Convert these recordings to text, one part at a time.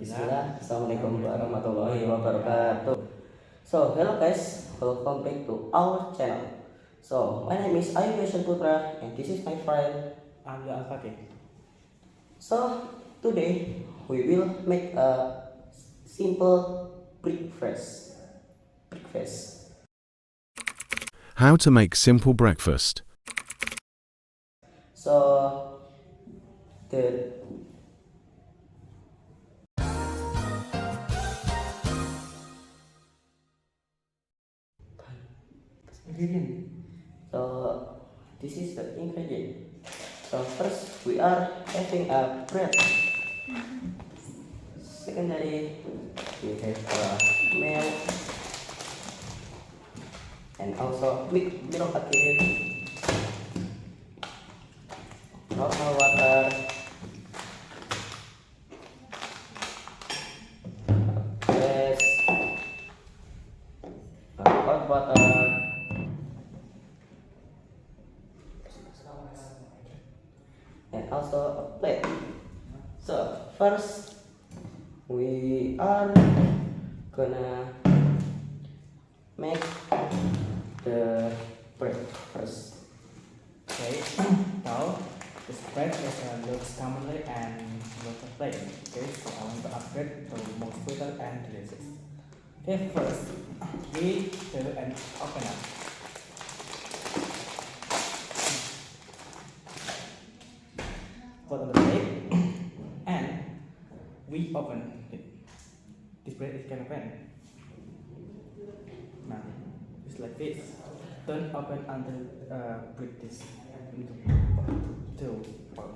Bismillah. Assalamualaikum warahmatullahi wabarakatuh. So, hello guys, welcome back to our channel. So, my name is Aoka Putra and this is my friend Abdullah. So, today we will make a simple breakfast. How to make simple breakfast. So, the Ingredient. So this is the ingredient. So first we are having a bread. Secondly we have milk and also milk again, normal water, yes, hot water, and also a plate. So first we are gonna make the bread first. Okay. Now the spread is looks commonly and looks plain. Okay, so I want to upgrade to more sweeter and delicious. Okay, first we do an open up. Put on the plate and we open it. This bread is kind of pen. Now it's like this. Don't open until break this into two part.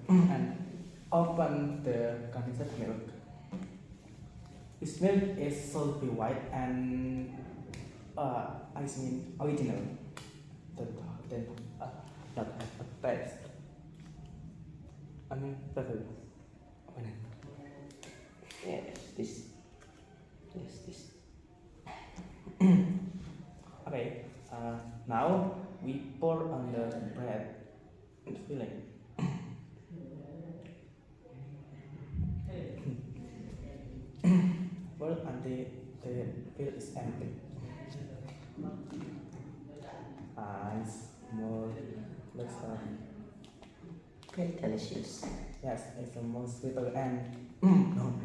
And open the condensed milk. This milk is salty white and I mean original. Then not have a taste. I mean better. Open it. Yes, this. Okay, now we pour on the bread and filling. Pour until the fill is empty. It's more looks Very delicious. yes, it's the most sweeter and no.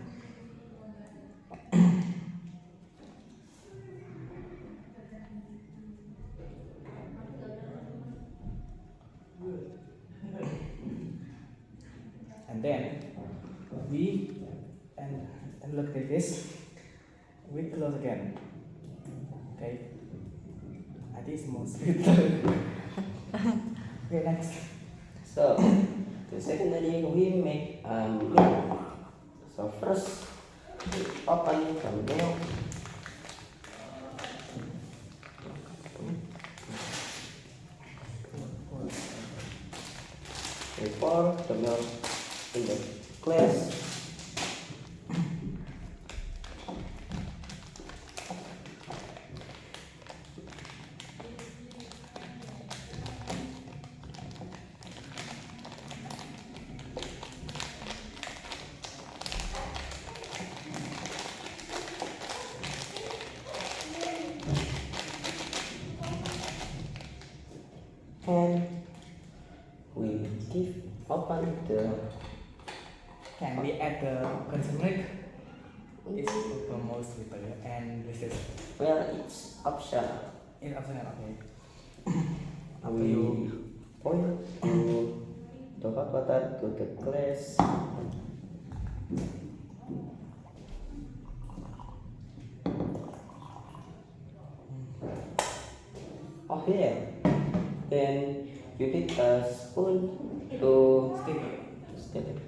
And then we and look at this. We close again. Okay. And this more sweeter. Okay, next. So the secondary we make milk. So first we open the milk. We pour the milk in the glass. And we give open the Can we add the condensed milk? It's the most sweeter and delicious. well, it's optional. It's optional, okay. We pour the hot water to the glass. Oh yeah. Then you need a spoon to stir it.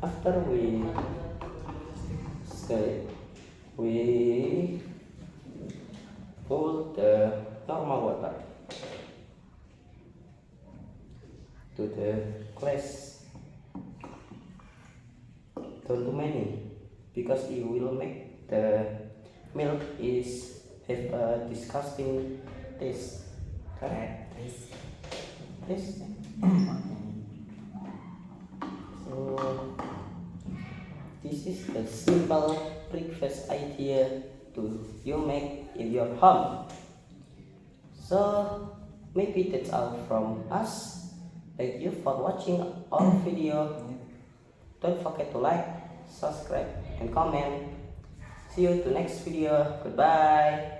After we stir it, we pour the normal water to the glass. Don't too many because it will make the milk is have a disgusting taste. That is Taste. So this is a simple breakfast idea to you make in your home. So maybe that's all from us. Thank you for watching our video. Don't forget to like, subscribe, and comment. See you to next video. Goodbye.